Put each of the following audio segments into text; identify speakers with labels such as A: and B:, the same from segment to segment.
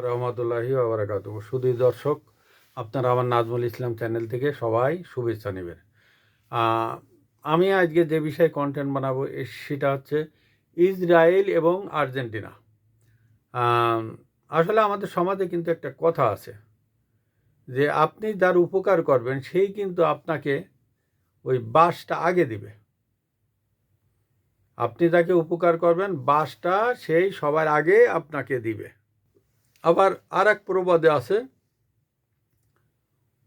A: রহমতুল্লাহি ওয়া শুধু দর্শক, আপনারা আমার নাজমুল ইসলাম চ্যানেল থেকে সবাই শুভেচ্ছা নেবেন। আমি আজকে যে বিষয়ে কন্টেন্ট বানাবো সেটা হচ্ছে ইসরায়েল এবং আর্জেন্টিনা। আসলে আমাদের সমাজে কিন্তু একটা কথা আছে যে আপনি যার উপকার করবেন সেই কিন্তু আপনাকে ওই বাসটা আগে দিবে। আপনি যাকে উপকার করবেন বাসটা সেই সবার আগে আপনাকে দিবে। আবার আর এক প্রবাদে আছে,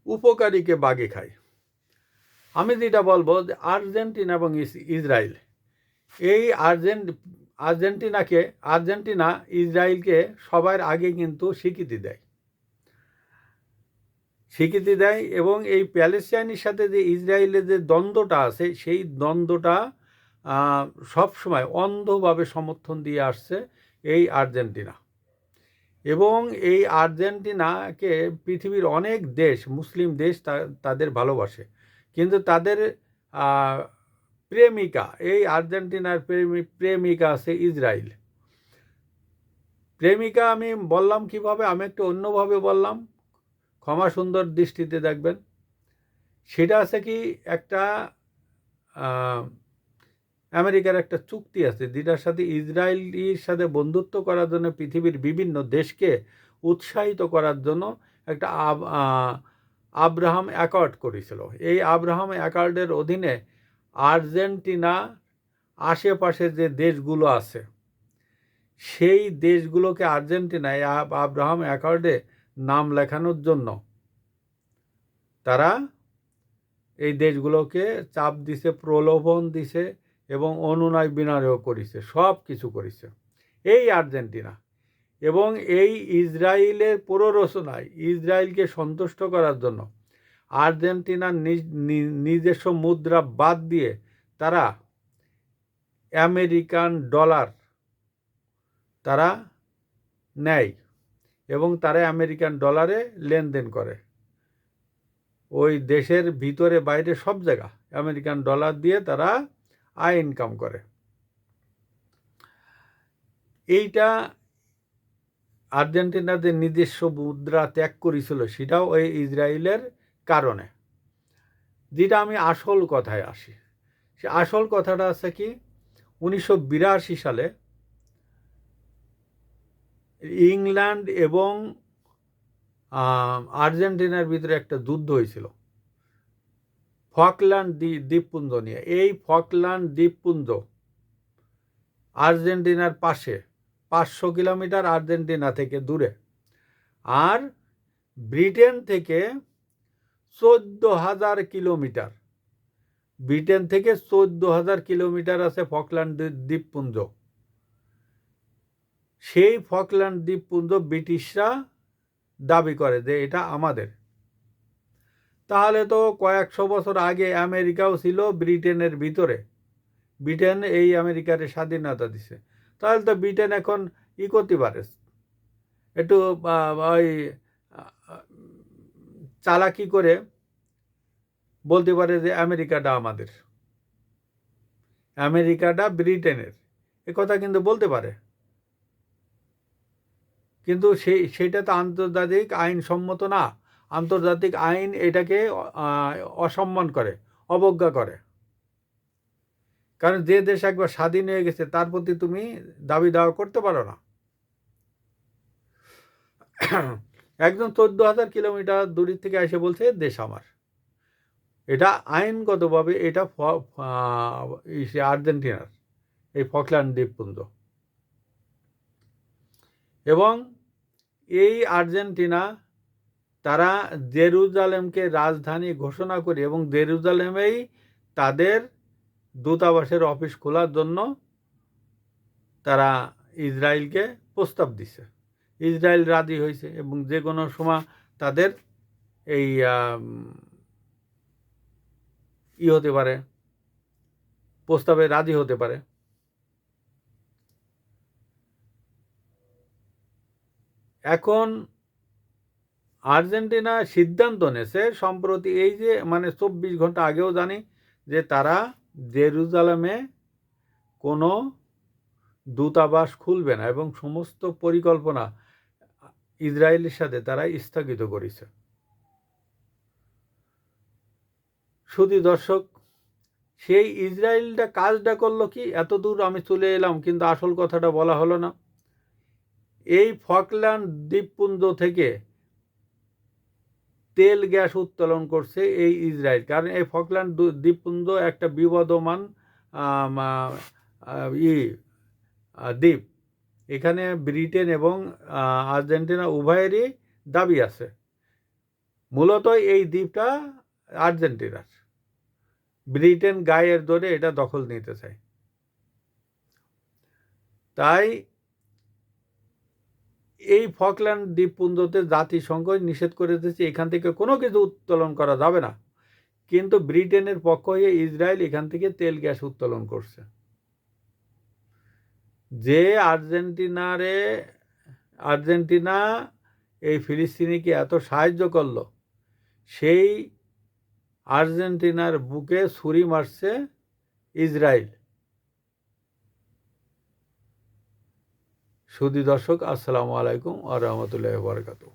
A: উপকারীকে বাঘে খায়। আমি যেটা বলবো যে আর্জেন্টিনা এবং ইসরায়েল, এই আর্জেন্টিনা ইসরায়েলকে সবার আগে কিন্তু স্বীকৃতি দেয় এবং এই প্যালেস্টাইনের সাথে যে ইসরায়েলের যে দ্বন্দ্বটা আছে সেই দ্বন্দ্বটা সবসময় অন্ধভাবে সমর্থন দিয়ে আসছে এই আর্জেন্টিনা। এবং এই আর্জেন্টিনাকে পৃথিবীর অনেক দেশ, মুসলিম দেশ তাদের ভালোবাসে, কিন্তু তাদের প্রেমিকা, এই আর্জেন্টিনার প্রেমিকা আছে ইসরায়েল। প্রেমিকা আমি বললাম কিভাবে, আমি একটু অন্যভাবে বললাম, ক্ষমা সুন্দর দৃষ্টিতে দেখবেন। সেটা আছে কি, একটা আমেরিকার একটা চুক্তি আছে যেটার সাথে ইসরায়েলের সাথে বন্ধুত্ব করার জন্য পৃথিবীর বিভিন্ন দেশকে উৎসাহিত করার জন্য একটা আব্রাহাম অ্যাকর্ড করেছিল। এই আব্রাহাম অ্যাকর্ডের অধীনে আর্জেন্টিনা আশেপাশে যে দেশগুলো আছে সেই দেশগুলোকে আর্জেন্টিনায় আব্রাহাম অ্যাকর্ডে নাম লেখানোর জন্য তারা এই দেশগুলোকে চাপ দিছে, প্রলোভন দিছে এবং অনুনয় বিনয়ও করেছে, সব কিছু করেছে এই আর্জেন্টিনা। এবং এই ইসরায়েলের প্ররোচনায় ইসরায়েলকে সন্তুষ্ট করার জন্য আর্জেন্টিনার নিজস্ব মুদ্রা বাদ দিয়ে তারা আমেরিকান ডলার তারা নেয় এবং তারা আমেরিকান ডলারে লেনদেন করে। ওই দেশের ভিতরে বাইরে সব জায়গা আমেরিকান ডলার দিয়ে তারা আয় ইনকাম করে। এইটা আর্জেন্টিনা যে নিজস্ব মুদ্রা ত্যাগ করেছিল সেটাও ওই ইসরায়েলের কারণে। যেটা আমি আসল কথায় আসি, সে আসল কথাটা আছে কি, 1982 সালে ইংল্যান্ড এবং আর্জেন্টিনার ভিতরে একটা যুদ্ধ হয়েছিল ফকল্যান্ড দ্বীপপুঞ্জ নিয়ে। এই ফকল্যান্ড দ্বীপপুঞ্জ আর্জেন্টিনার পাশে, 500 কিলোমিটার আর্জেন্টিনা থেকে দূরে। আর ব্রিটেন থেকে 14,000 কিলোমিটার, ব্রিটেন থেকে 14,000 কিলোমিটার আছে ফকল্যান্ড দ্বীপপুঞ্জ। সেই ফকল্যান্ড দ্বীপপুঞ্জ ব্রিটিশরা দাবি করে যে এটা আমাদের। তাহলে তো কয়েকশো বছর আগে আমেরিকাও ছিল ব্রিটেনের ভিতরে, ব্রিটেন এই আমেরিকার স্বাধীনতা দিছে। তাহলে তো ব্রিটেন এখন করতে পারে, একটু ওই চালাকি করে বলতে পারে যে আমেরিকাটা আমাদের, আমেরিকাটা ব্রিটেনের, এ কথা কিন্তু বলতে পারে। কিন্তু সেটা তো আন্তর্জাতিক আইনসম্মত না। আন্তর্জাতিক আইন এটাকে অসম্মান করে, অবজ্ঞা করে। কারণ যে দেশ একবার স্বাধীন হয়ে গেছে তার প্রতি তুমি দাবি দাওয়া করতে পারো না। একদম 14,000 কিলোমিটার দূরের থেকে এসে বলছে দেশ আমার। এটা আইনগতভাবে এটা আর্জেন্টিনার এই ফকল্যান্ড দ্বীপপুঞ্জ। এবং এই আর্জেন্টিনা তারা জেরুজালেমকে রাজধানী ঘোষণা করে এবং জেরুজালেমেই তাদের দূতাবাসের অফিস খোলার জন্য তারা ইসরায়েলকে প্রস্তাব দিছে। ইসরায়েল রাজি হয়েছে এবং যে কোনো সময় তাদের এই হতে পারে, প্রস্তাবে রাজি হতে পারে। এখন আর্জেন্টিনা সিদ্ধান্ত নেছে সম্প্রতি, এই যে 24 ঘন্টা আগেও জানি, যে তারা জেরুজালেমে কোনো দূতাবাস খুলবে না এবং সমস্ত পরিকল্পনা ইসরায়েলের সাথে তারা স্থগিত করেছে। শুধু দর্শক, সেই ইসরায়েলটা কাজটা করলো কি, এত দূর আমি চলে এলাম কিন্তু আসল কথাটা বলা হলো না। এই ফকল্যান্ড দ্বীপপুঞ্জ থেকে তেল গ্যাস উত্তোলন করছে এই ইসরায়েল। কারণ এই ফকল্যান্ড দ্বীপপুঞ্জ একটা বিবদমান দ্বীপ। এখানে ব্রিটেন এবং আর্জেন্টিনা উভয়েরই দাবি আছে। মূলত এই দ্বীপটা আর্জেন্টিনার, ব্রিটেন গায়ের জোরে এটা দখল নিতে চায়। তাই এই ফকল্যান্ড দ্বীপপুঞ্জতে জাতিসংঘ নিষেধ করে দিয়েছে, এখান থেকে কোনো কিছু উত্তোলন করা যাবে না। কিন্তু ব্রিটেনের পক্ষ হয়ে ইসরায়েল এখান থেকে তেল গ্যাস উত্তোলন করছে। যে আর্জেন্টিনা এই ফিলিস্তিনিকে এত সাহায্য করলো, সেই আর্জেন্টিনার বুকে ছুরি মারছে ইসরায়েল। সুধী দর্শক, আসসালামু আলাইকুম ওয়া রাহমাতুল্লাহি ওয়া বারাকাতুহু।